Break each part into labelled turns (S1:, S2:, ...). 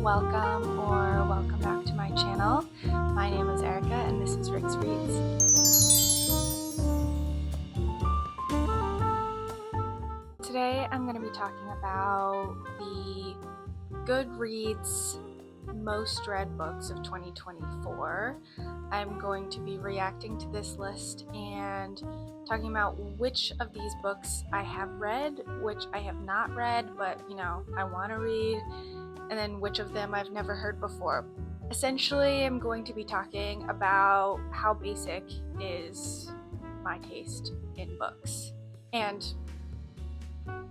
S1: welcome or welcome back to my channel. My name is Erica and this is Rick's Reads. Today I'm going to be talking about the Goodreads most read books of 2024. I'm going to be reacting to this list and talking about which of these books I have read, which I have not read, but I want to read, and then which of them I've never heard before. Essentially, I'm going to be talking about how basic is my taste in books. And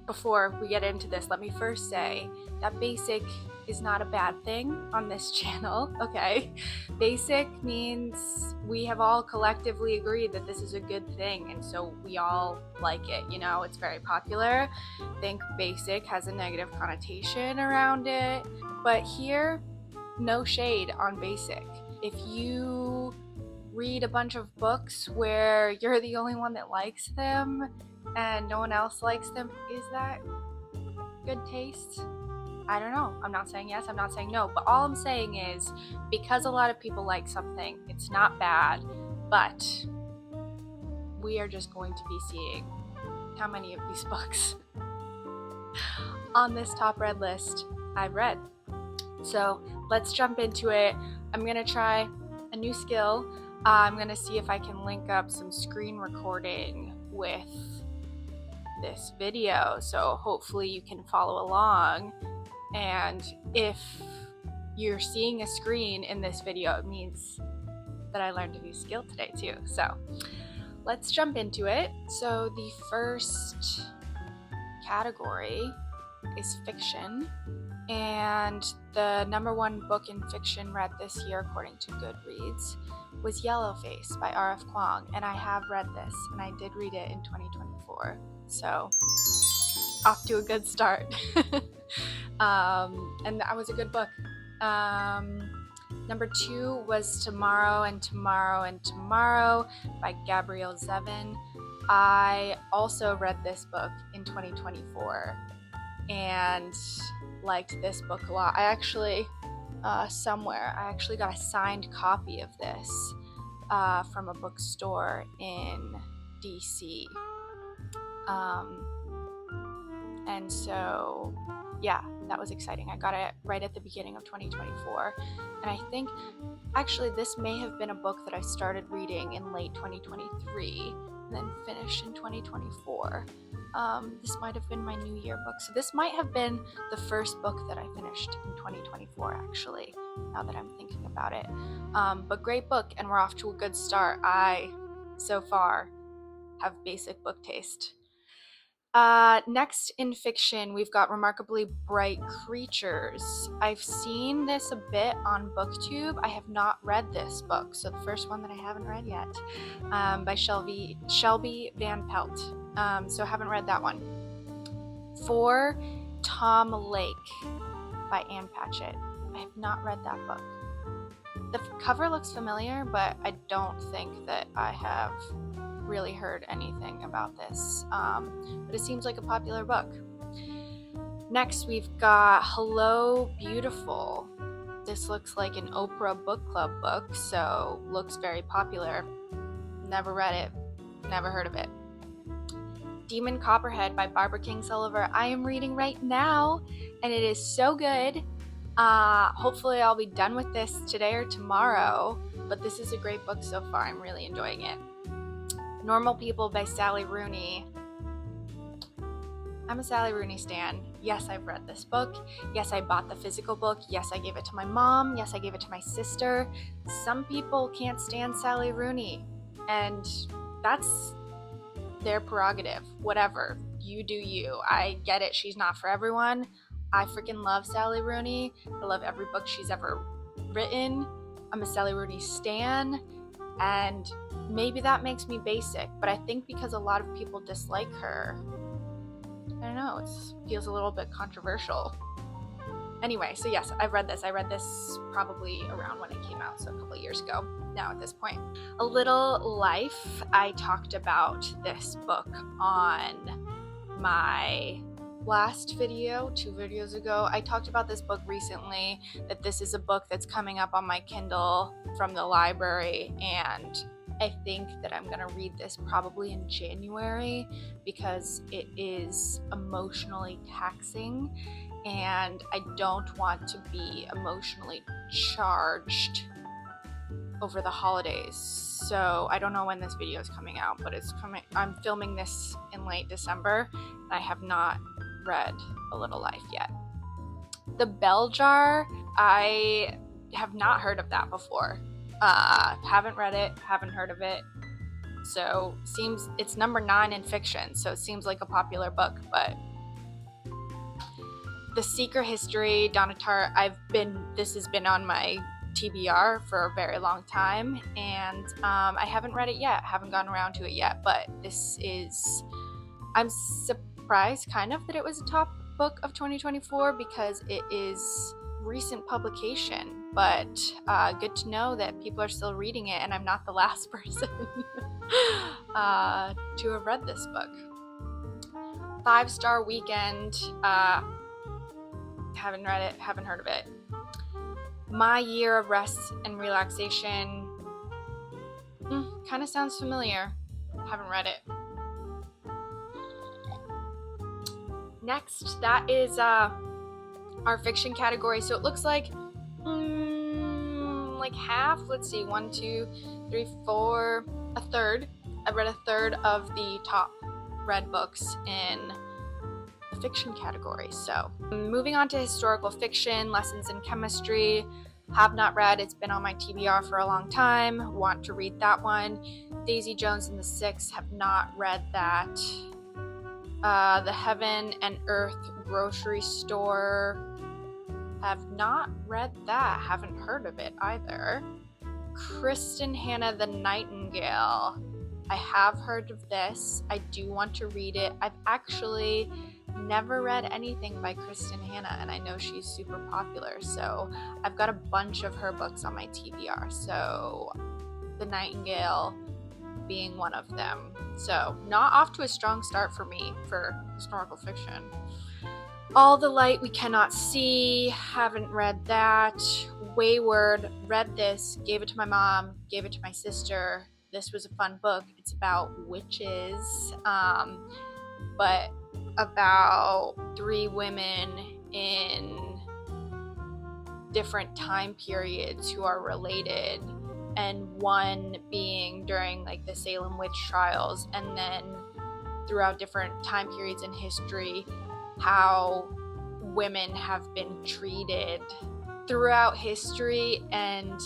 S1: before we get into this, let me first say that basic is not a bad thing on this channel, okay? Basic means we have all collectively agreed that this is a good thing, and so we all like it, it's very popular. I think basic has a negative connotation around it, but here, no shade on basic. If you read a bunch of books where you're the only one that likes them and no one else likes them, is that good taste? I don't know. I'm not saying yes, I'm not saying no, but all I'm saying is because a lot of people like something, it's not bad, but we are just going to be seeing how many of these books on this top read list I've read. So let's jump into it. I'm going to try a new skill. I'm going to see if I can link up some screen recording with this video, so hopefully you can follow along. And if you're seeing a screen in this video, it means that I learned a new skill today too. So let's jump into it. So the first category is fiction, and the number one book in fiction read this year according to Goodreads was Yellowface by R.F. Kuang, and I have read this, and I did read it in 2024, so off to a good start. And that was a good book. Number two was Tomorrow and Tomorrow and Tomorrow by Gabrielle Zevin. I also read this book in 2024 and liked this book a lot. I actually got a signed copy of this from a bookstore in DC. And so yeah, that was exciting. I got it right at the beginning of 2024. And I think actually this may have been a book that I started reading in late 2023 and then finished in 2024. This might have been my New Year book. So this might have been the first book that I finished in 2024, actually, now that I'm thinking about it. But great book, and we're off to a good start. I, so far, have basic book taste. Next in fiction, we've got Remarkably Bright Creatures. I've seen this a bit on BookTube. I have not read this book, so the first one that I haven't read yet, by Shelby Van Pelt. So I haven't read that one. For Tom Lake by Ann Patchett. I have not read that book. The cover looks familiar, but I don't think that I have really heard anything about this, but it seems like a popular book. Next, we've got Hello Beautiful. This looks like an Oprah book club book, so looks very popular. Never read it, never heard of it. Demon Copperhead by Barbara Kingsolver. I am reading right now, and it is so good. Hopefully I'll be done with this today or tomorrow, but this is a great book so far. I'm really enjoying it. Normal People by Sally Rooney. I'm a Sally Rooney stan. Yes, I've read this book. Yes, I bought the physical book. Yes, I gave it to my mom. Yes, I gave it to my sister. Some people can't stand Sally Rooney, and that's their prerogative. Whatever. You do you. I get it. She's not for everyone. I freaking love Sally Rooney. I love every book she's ever written. I'm a Sally Rooney stan, and maybe that makes me basic, but I think because a lot of people dislike her, I don't know, it feels a little bit controversial. Anyway, so yes, I've read this. I read this probably around when it came out, so a couple years ago now at this point. A Little Life. I talked about this book on my last video, 2 videos ago, I talked about this book recently, that this is a book that's coming up on my Kindle from the library, and I think that I'm gonna read this probably in January because it is emotionally taxing and I don't want to be emotionally charged over the holidays. So I don't know when this video is coming out, but it's coming. I'm filming this in late December and I have not read A Little Life yet. The Bell Jar, I have not heard of that before. Haven't read it, haven't heard of it. So seems it's number 9 in fiction, so it seems like a popular book. But The Secret History, Donna Tartt, this has been on my TBR for a very long time, and I haven't read it yet, haven't gotten around to it yet, but I'm surprised kind of that it was a top book of 2024 because it is recent publication, but good to know that people are still reading it and I'm not the last person to have read this book. 5 Star Weekend, haven't read it, haven't heard of it. My Year of Rest and Relaxation, kind of sounds familiar, haven't read it. Next, that is our fiction category. So it looks like half. Let's see, 1, 2, 3, 4, a third. I read a third of the top read books in the fiction category. So moving on to historical fiction, Lessons in Chemistry. Have not read. It's been on my TBR for a long time. Want to read that one. Daisy Jones and the Six. Have not read that. The Heaven and Earth Grocery Store. Have not read that. Haven't heard of it either. Kristen Hannah the Nightingale. I have heard of this. I do want to read it. I've actually never read anything by Kristen Hannah, and I know she's super popular, so I've got a bunch of her books on my TBR. So The Nightingale being one of them. So not off to a strong start for me for historical fiction. All the Light We Cannot See, haven't read that. Wayward, read this, gave it to my mom, gave it to my sister. This was a fun book. It's about witches, but about 3 women in different time periods who are related, and one being during like the Salem witch trials, and then throughout different time periods in history, how women have been treated throughout history, and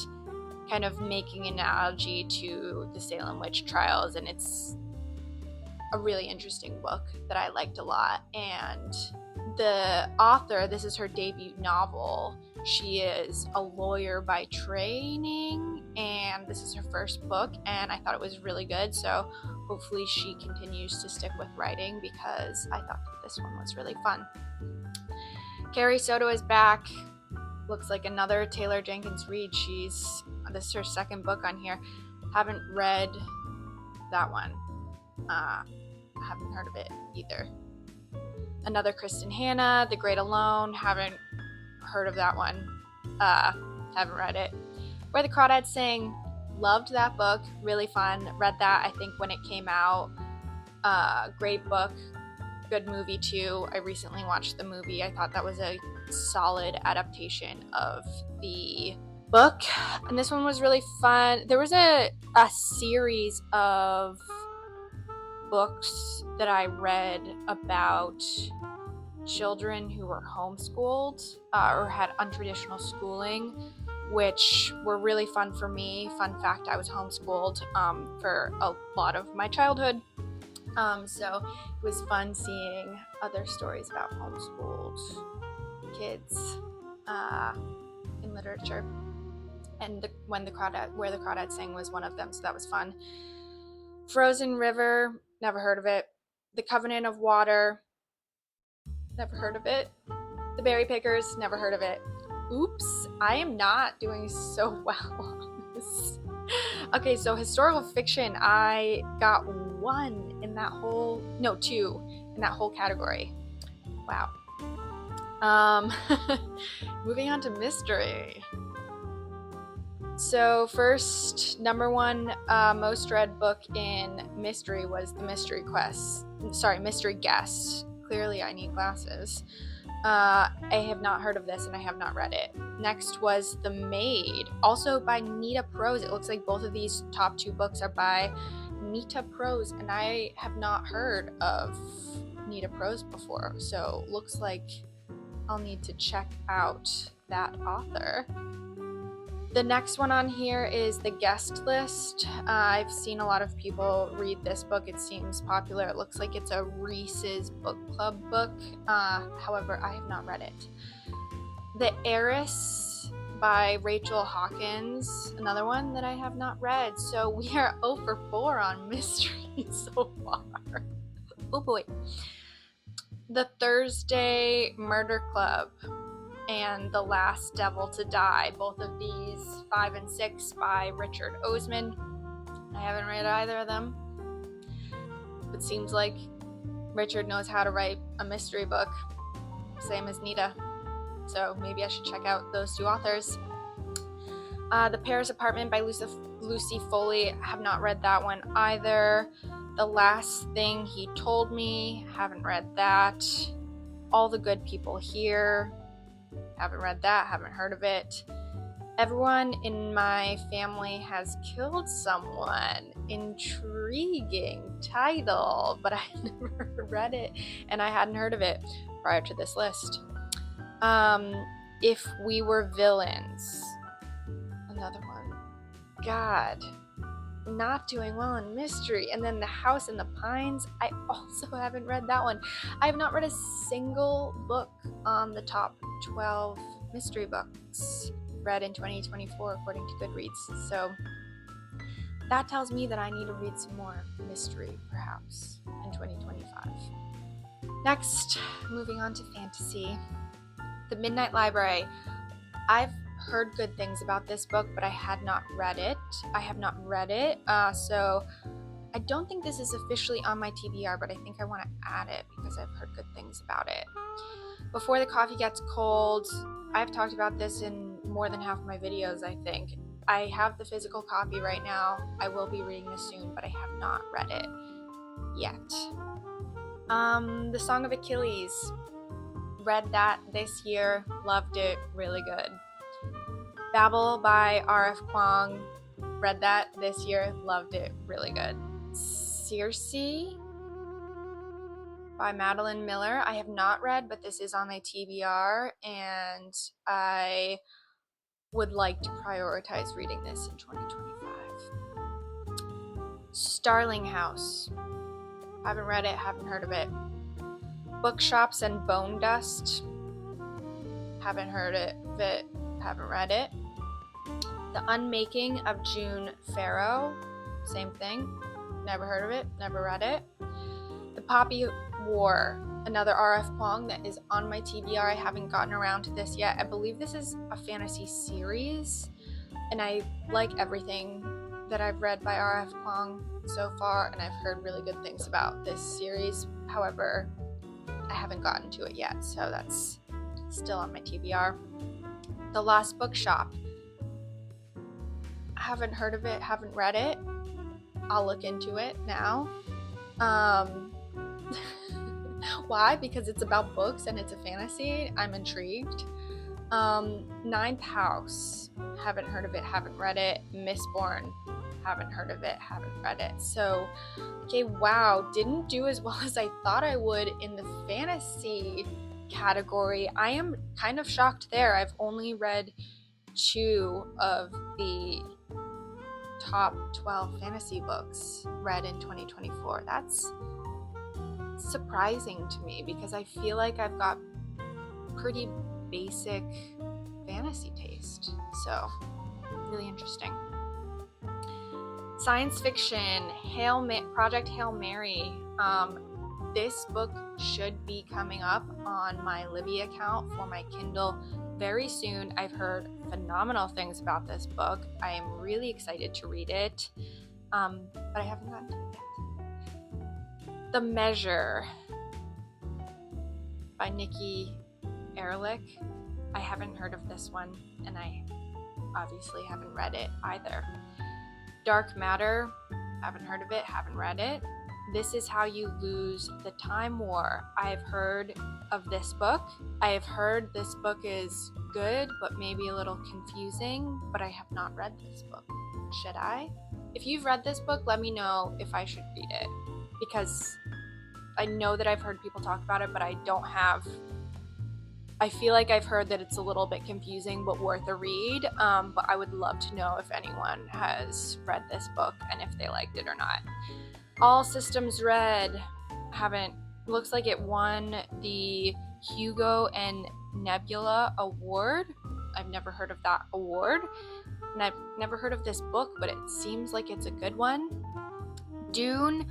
S1: kind of making an analogy to the Salem witch trials. And it's a really interesting book that I liked a lot. And the author, this is her debut novel. She is a lawyer by training, and this is her first book, and I thought it was really good. So hopefully she continues to stick with writing because I thought that this one was really fun. Carrie Soto is back. Looks like another Taylor Jenkins Reid. This is her second book on here. Haven't read that one. I haven't heard of it either. Another Kristen Hannah, The Great Alone. Haven't heard of that one. Haven't read it. Where the Crawdads Sing. Loved that book. Really fun. Read that, I think, when it came out. Great book. Good movie, too. I recently watched the movie. I thought that was a solid adaptation of the book. And this one was really fun. There was a series of books that I read about children who were homeschooled or had untraditional schooling, which were really fun for me. Fun fact, I was homeschooled for a lot of my childhood. So it was fun seeing other stories about homeschooled kids in literature. And Where the Crawdads Sing was one of them, so that was fun. Frozen River, never heard of it. The Covenant of Water, never heard of it. The Berry Pickers, never heard of it. Oops, I am not doing so well on this. Okay, so historical fiction, I got 2 in that whole category. Wow. Moving on to mystery. So first, number one most read book in mystery was The Mystery Guest. Clearly I need glasses. I have not heard of this and I have not read it. Next was The Maid, also by Nita Prose. It looks like both of these top two books are by Nita Prose, and I have not heard of Nita Prose before, so looks like I'll need to check out that author. The next one on here is The Guest List. I've seen a lot of people read this book. It seems popular. It looks like it's a Reese's Book Club book. However, I have not read it. The Heiress by Rachel Hawkins, another one that I have not read. So we are 0 for 4 on mystery so far. Oh boy. The Thursday Murder Club and The Last Devil to Die, both of these 5 and 6 by Richard Osman. I haven't read either of them. It seems like Richard knows how to write a mystery book, same as Nita. So maybe I should check out those two authors. The Paris Apartment by Lucy Foley. I have not read that one either. The Last Thing He Told Me. Haven't read that. All the Good People Here. Haven't read that. Haven't heard of it. Everyone in My Family Has Killed Someone. Intriguing title, but I never read it and I hadn't heard of it prior to this list. If We Were Villains. Another one. God, not doing well in mystery. And then The House in the Pines. I also haven't read that one. I have not read a single book on the top 12 mystery books read in 2024 according to Goodreads. So that tells me that I need to read some more mystery perhaps in 2025. Next, moving on to fantasy. The Midnight Library. I've heard good things about this book, but I had not read it. So I don't think this is officially on my TBR, but I think I want to add it because I've heard good things about it. Before the Coffee Gets Cold. I've talked about this in more than half of my videos, I think. I have the physical copy right now. I will be reading this soon, but I have not read it yet. The Song of Achilles. Read that this year. Loved it. Really good. Babel by R.F. Kuang. Read that this year. Loved it. Really good. Circe by Madeline Miller. I have not read, but this is on my TBR, and I would like to prioritize reading this in 2025. Starling House. Haven't read it, haven't heard of it. Bookshops and Bone Dust. Haven't heard of it, haven't read it. The Unmaking of June Farrow. Same thing. Never heard of it, never read it. The Poppy War. Another R.F. Kuang that is on my TBR. I haven't gotten around to this yet. I believe this is a fantasy series, and I like everything that I've read by R.F. Kuang so far, and I've heard really good things about this series. However, I haven't gotten to it yet, so that's still on my TBR. The Lost Bookshop. I haven't heard of it, haven't read it. I'll look into it now. Why? Because it's about books and it's a fantasy. I'm intrigued. Ninth House. Haven't heard of it, haven't read it. Mistborn. Haven't heard of it, haven't read it. So, okay, wow. Didn't do as well as I thought I would in the fantasy category. I am kind of shocked there. I've only read 2 of the top 12 fantasy books read in 2024. That's surprising to me because I feel like I've got pretty basic fantasy taste. So, really interesting. Science fiction, Project Hail Mary. This book should be coming up on my Libby account for my Kindle very soon. I've heard phenomenal things about this book. I am really excited to read it, but I haven't gotten to it yet. The Measure. by Nikki Ehrlich. I haven't heard of this one, and I obviously haven't read it either. Dark Matter, haven't heard of it, haven't read it. This Is How You Lose the Time War. I've heard of this book. I have heard this book is good, but maybe a little confusing, but I have not read this book. Should I? If you've read this book, let me know if I should read it, because I know that I've heard people talk about it, but I feel like I've heard that it's a little bit confusing, but worth a read. But I would love to know if anyone has read this book and if they liked it or not. All Systems Red, looks like it won the Hugo and Nebula Award. I've never heard of that award, and I've never heard of this book, but it seems like it's a good one. Dune,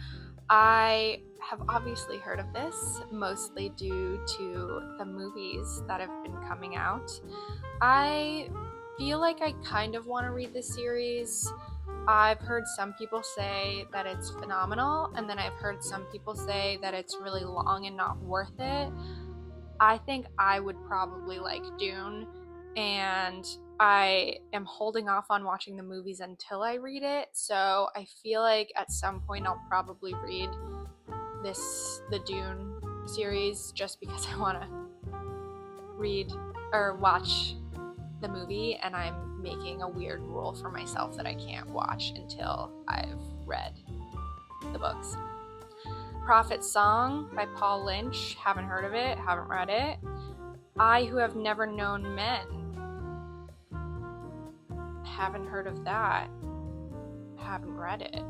S1: I have obviously heard of this, mostly due to the movies that have been coming out. I feel like I kind of want to read this series. I've heard some people say that it's phenomenal, and then I've heard some people say that it's really long and not worth it. I think I would probably like Dune, and I am holding off on watching the movies until I read it, so I feel like at some point I'll probably read the Dune series just because I want to read or watch the movie, and I'm making a weird rule for myself that I can't watch until I've read the books. Prophet's Song by Paul Lynch, haven't heard of it, haven't read it. I Who Have Never Known Men, haven't heard of that, haven't read it.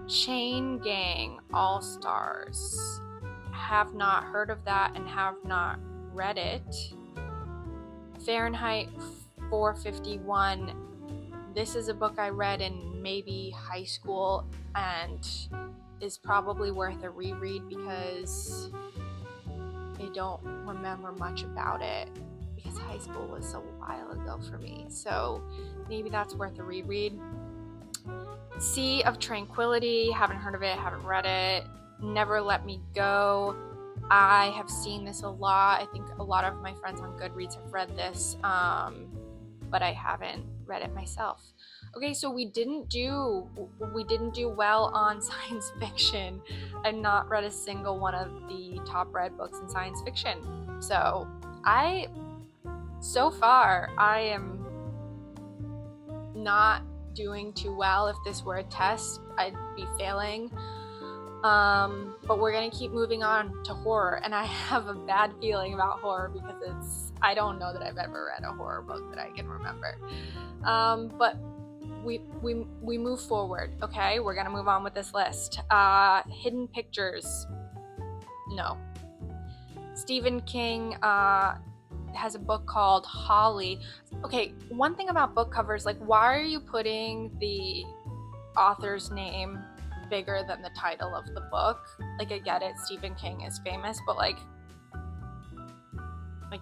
S1: Chain Gang All Stars, have not heard of that and have not read it. Fahrenheit 451, this is a book I read in maybe high school and is probably worth a reread because I don't remember much about it, because high school was a while ago for me, so maybe that's worth a reread. Sea of Tranquility, haven't heard of it, haven't read it. Never Let Me Go, I have seen this a lot. I think a lot of my friends on Goodreads have read this, but I haven't read it myself. Okay, so we didn't do well on science fiction. I've not read a single one of the top read books in science fiction. So far I am not doing too well. If this were a test, I'd be failing. But we're gonna keep moving on to horror, and I have a bad feeling about horror because I don't know that I've ever read a horror book that I can remember. But we move forward. Okay, we're gonna move on with this list. Hidden Pictures, no. Stephen King has a book called Holly. Okay, one thing about book covers, like, why are you putting the author's name bigger than the title of the book? Like, I get it, Stephen King is famous, but like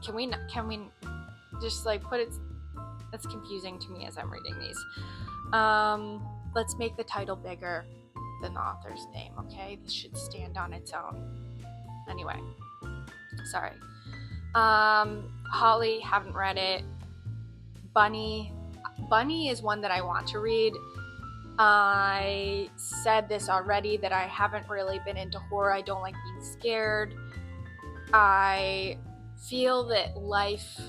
S1: can we just like put it? That's confusing to me as I'm reading these. Let's make the title bigger than the author's name, okay? This should stand on its own. Anyway, sorry. Holly, haven't read it. Bunny is one that I want to read. I said this already, that I haven't really been into horror. I don't like being scared. I feel that life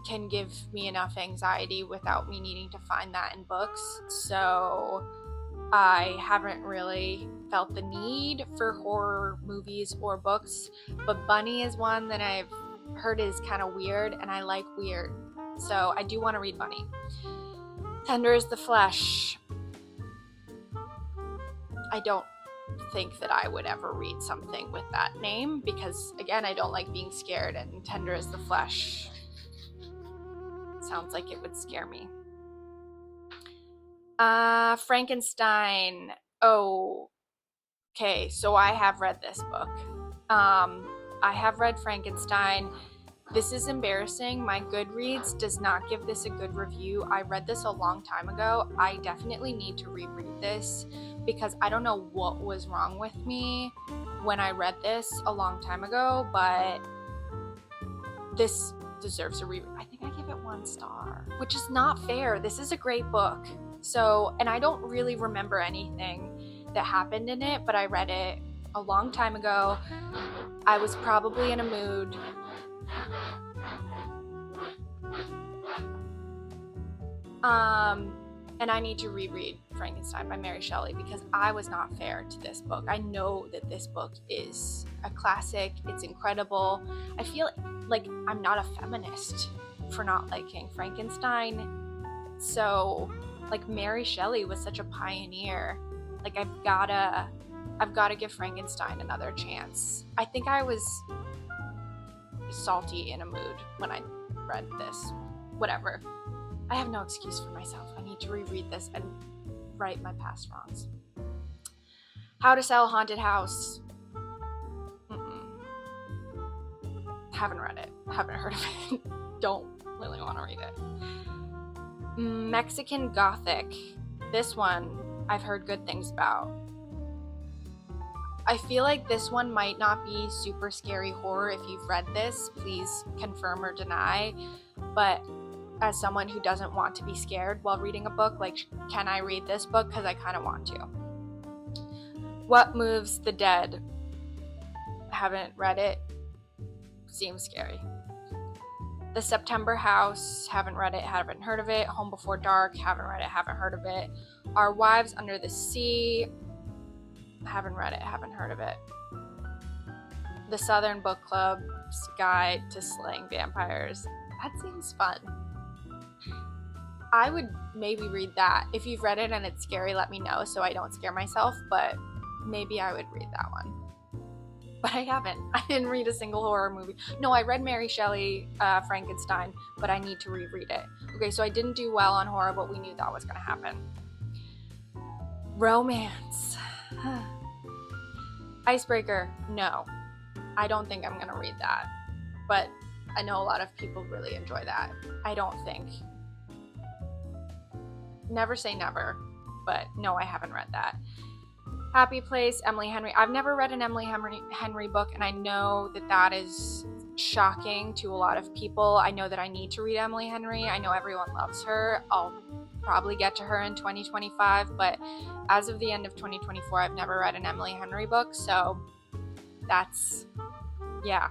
S1: can give me enough anxiety without me needing to find that in books. So I haven't really felt the need for horror movies or books. But Bunny is one that I've heard is kind of weird, and I like weird. So I do want to read Bunny. Tender is the Flesh. I don't think that I would ever read something with that name because, again, I don't like being scared, and Tender is the Flesh sounds like it would scare me. Frankenstein. Oh, okay, so I have read this book. I have read Frankenstein. This is embarrassing. My Goodreads does not give this a good review. I read this a long time ago. I definitely need to reread this because I don't know what was wrong with me when I read this a long time ago, but this deserves a reread. I think I give it 1 star, which is not fair. This is a great book. So, and I don't really remember anything that happened in it, but I read it a long time ago. I was probably in a mood. And I need to reread Frankenstein by Mary Shelley because I was not fair to this book. I know that this book is a classic. It's incredible. I feel like I'm not a feminist for not liking Frankenstein. So, like, Mary Shelley was such a pioneer. Like, I've gotta give Frankenstein another chance. I think I was salty in a mood when I read this. Whatever. I have no excuse for myself. I need to reread this and right my past wrongs. How to Sell a Haunted House. Haven't read it. Haven't heard of it. Don't really want to read it. Mexican Gothic. This one I've heard good things about. I feel like this one might not be super scary horror. If you've read this, please confirm or deny. But as someone who doesn't want to be scared while reading a book, like, can I read this book? Because I kind of want to. What Moves the Dead. Haven't read it. Seems scary. The September House. Haven't read it. Haven't heard of it. Home Before Dark. Haven't read it. Haven't heard of it. Our Wives Under the Sea. Haven't read it. Haven't heard of it. The Southern Book Club's Guide to Slaying Vampires. That seems fun. I would maybe read that. If you've read it and it's scary, let me know so I don't scare myself, but maybe I would read that one. But I haven't. I didn't read a single horror movie. No, I read Mary Shelley, Frankenstein, but I need to reread it. Okay, so I didn't do well on horror, but we knew that was going to happen. Romance. Icebreaker. No. I don't think I'm going to read that. But I know a lot of people really enjoy that. I don't think. Never say never, but no, I haven't read that. Happy Place, Emily Henry. I've never read an Emily Henry book, and I know that that is shocking to a lot of people. I know that I need to read Emily Henry. I know everyone loves her. I'll probably get to her in 2025, but as of the end of 2024, I've never read an Emily Henry book, so that's, yeah.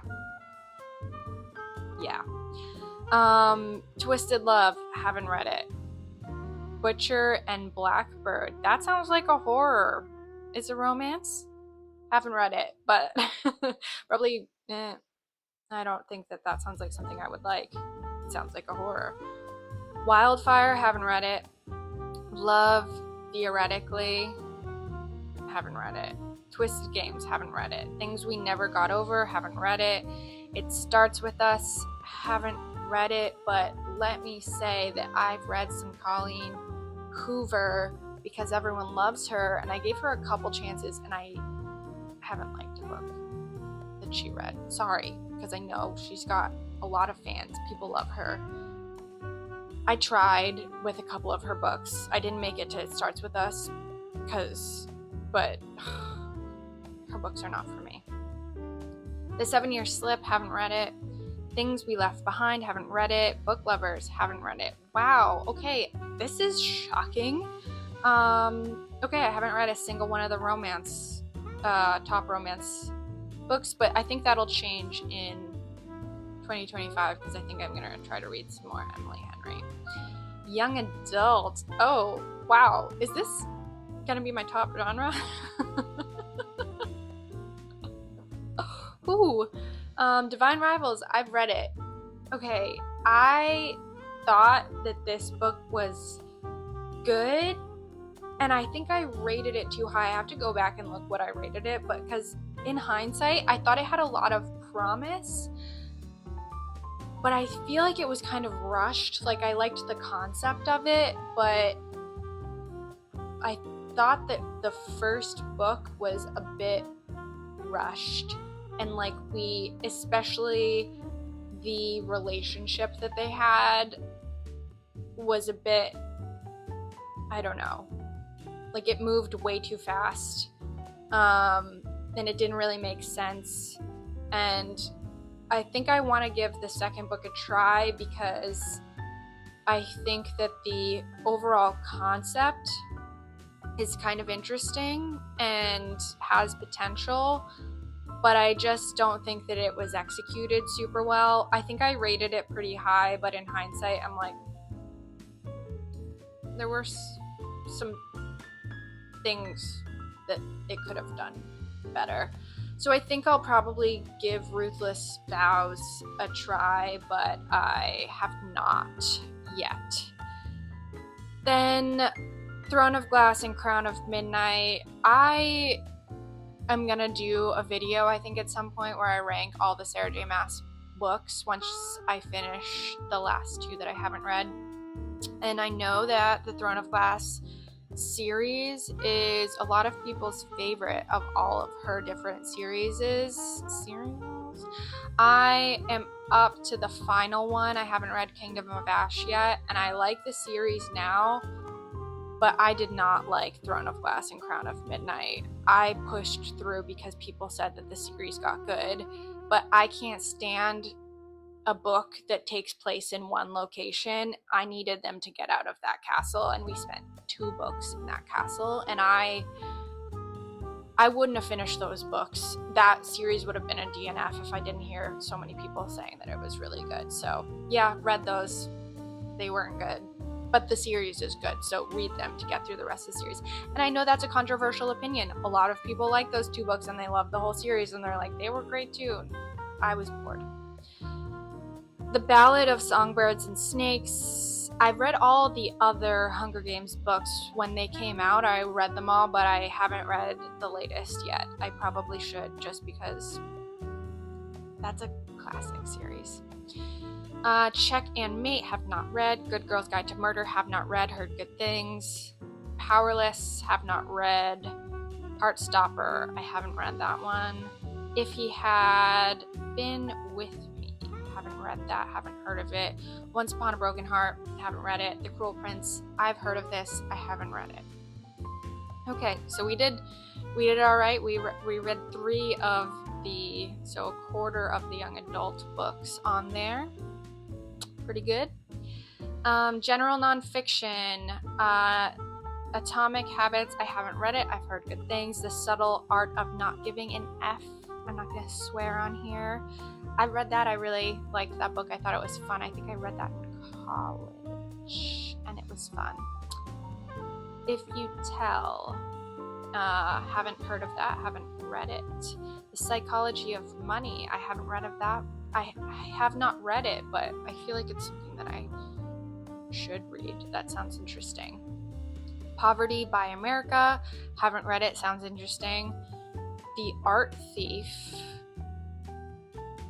S1: Twisted Love, haven't read it. Butcher and Blackbird, that sounds like a horror. It's a romance? Haven't read it, but probably, I don't think that sounds like something I would like. It sounds like a horror. Wildfire, haven't read it. Love, Theoretically, haven't read it. Twisted Games, haven't read it. Things We Never Got Over, haven't read it. It Starts With Us, haven't read it, but let me say that I've read some Colleen Hoover because everyone loves her, and I gave her a couple chances, and I haven't liked a book that she read. Sorry, because I know she's got a lot of fans. People love her. I tried with a couple of her books. I didn't make it to It Starts With Us, but her books are not for me. The 7-Year Slip, haven't read it. Things We Left Behind, haven't read it. Book Lovers, haven't read it. Wow, okay, this is shocking. Okay, I haven't read a single one of the top romance books, but I think that'll change in 2025 because I think I'm gonna try to read some more Emily Henry. Young adult. Oh, wow. Is this gonna be my top genre? Ooh. Divine Rivals, I've read it. Okay, I thought that this book was good, and I think I rated it too high. I have to go back and look what I rated it, but because in hindsight, I thought it had a lot of promise, but I feel like it was kind of rushed. Like, I liked the concept of it, but I thought that the first book was a bit rushed. And like, especially the relationship that they had was a bit, I don't know. Like, it moved way too fast, and it didn't really make sense. And I think I want to give the second book a try because I think that the overall concept is kind of interesting and has potential, but I just don't think that it was executed super well. I think I rated it pretty high, but in hindsight, I'm like, there were some things that it could have done better. So I think I'll probably give Ruthless Vows a try, but I have not yet. Then Throne of Glass and Crown of Midnight. I am gonna do a video, I think, at some point where I rank all the Sarah J Maas books once I finish the last two that I haven't read. And I know that the Throne of Glass series is a lot of people's favorite of all of her different series. I am up to the final one. I haven't read Kingdom of Ash yet, and I like the series now, but I did not like Throne of Glass and Crown of Midnight. I pushed through because people said that the series got good, but I can't stand a book that takes place in one location. I needed them to get out of that castle, and we spent 2 books in that castle, and I wouldn't have finished those books. That series would have been a DNF if I didn't hear so many people saying that it was really good. So yeah, read those. They weren't good, but the series is good, so read them to get through the rest of the series. And I know that's a controversial opinion. A lot of people like those 2 books and they love the whole series, and they're like, they were great too. I was bored. The Ballad of Songbirds and Snakes. I've read all the other Hunger Games books when they came out. I read them all, but I haven't read the latest yet. I probably should, just because that's a classic series. Check and Mate, have not read. Good Girl's Guide to Murder, have not read. Heard good things. Powerless, have not read. Heartstopper, I haven't read that one. If He Had Been With Me, haven't read that, haven't heard of it. Once Upon a Broken Heart, haven't read it. The Cruel Prince, I've heard of this, I haven't read it. Okay, so we did all right. We read 3 of so a quarter of the young adult books on there. Pretty good. General nonfiction, Atomic Habits, I haven't read it, I've heard good things. The Subtle Art of Not Giving an F, I'm not gonna swear on here. I read that, I really liked that book, I thought it was fun. I think I read that in college, and it was fun. If You Tell, haven't heard of that, haven't read it. The Psychology of Money, I haven't read of that. I have not read it, but I feel like it's something that I should read. That sounds interesting. Poverty by America, haven't read it, sounds interesting. The Art Thief,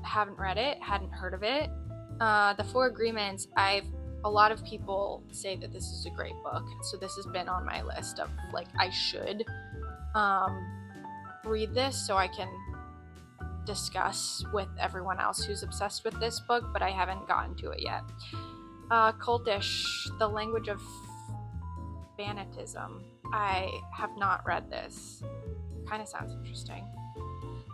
S1: haven't read it, hadn't heard of it. The 4 Agreements, a lot of people say that this is a great book, so this has been on my list of, like, I should read this so I can discuss with everyone else who's obsessed with this book, but I haven't gotten to it yet. Cultish, The Language of Fanatism, I have not read this. Kind of sounds interesting.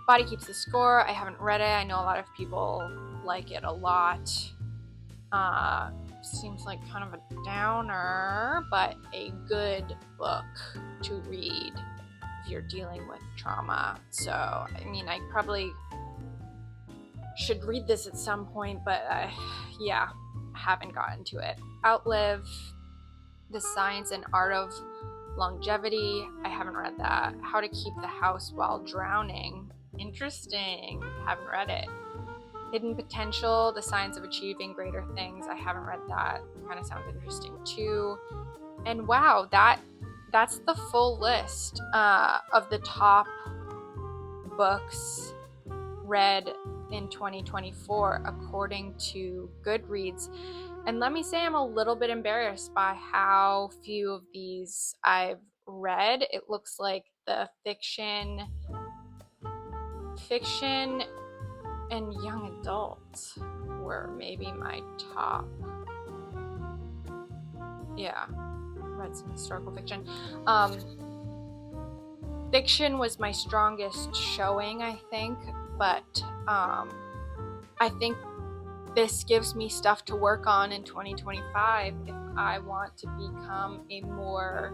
S1: Body Keeps the Score, I haven't read it. I know a lot of people like it a lot. Seems like kind of a downer, but a good book to read if you're dealing with trauma. So, I mean, I probably should read this at some point, but yeah, haven't gotten to it. Outlive, The Science and Art of Longevity, I haven't read that. How to Keep the House While Drowning, interesting, haven't read it. Hidden Potential, The Science of Achieving Greater Things, I haven't read that, kind of sounds interesting too. And wow, that's the full list of the top books read in 2024 according to Goodreads. And let me say, I'm a little bit embarrassed by how few of these I've read. It looks like the fiction and young adult were maybe my top. Yeah. read some historical fiction. Fiction was my strongest showing, I think, but I think this gives me stuff to work on in 2025 if I want to become a more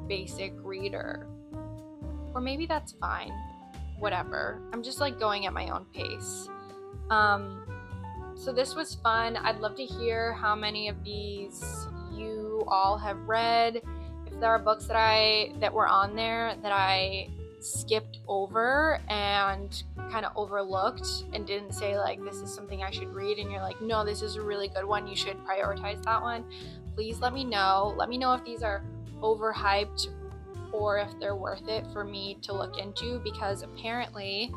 S1: basic reader. Or maybe that's fine. Whatever. I'm just like going at my own pace. So this was fun. I'd love to hear how many of these you all have read. If there are books that were on there that I skipped over and kind of overlooked and didn't say like this is something I should read, and you're like, no, this is a really good one, you should prioritize that one, please let me know. Let me know if these are overhyped or if they're worth it for me to look into, because apparently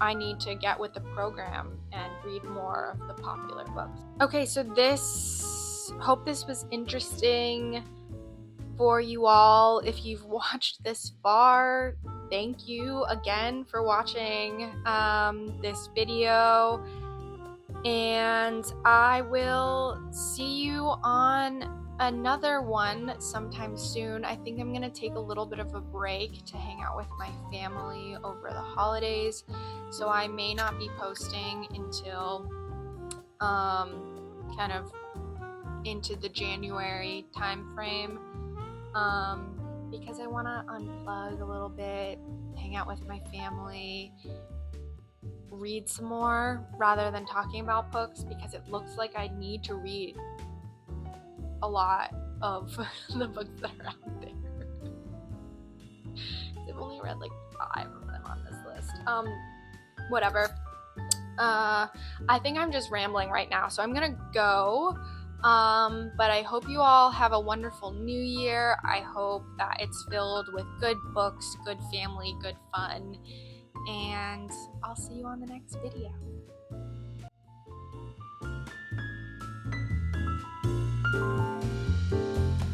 S1: I need to get with the program and read more of the popular books. Okay, so hope this was interesting for you all. If you've watched this far, thank you again for watching this video, and I will see you on another one sometime soon. I think I'm gonna take a little bit of a break to hang out with my family over the holidays, so I may not be posting until kind of into the January time frame, because I want to unplug a little bit, hang out with my family, read some more rather than talking about books, because it looks like I need to read a lot of the books that are out there. I've only read like 5 of them on this list. Whatever. I think I'm just rambling right now, so I'm gonna go. But I hope you all have a wonderful new year. I hope that it's filled with good books, good family, good fun, and I'll see you on the next video.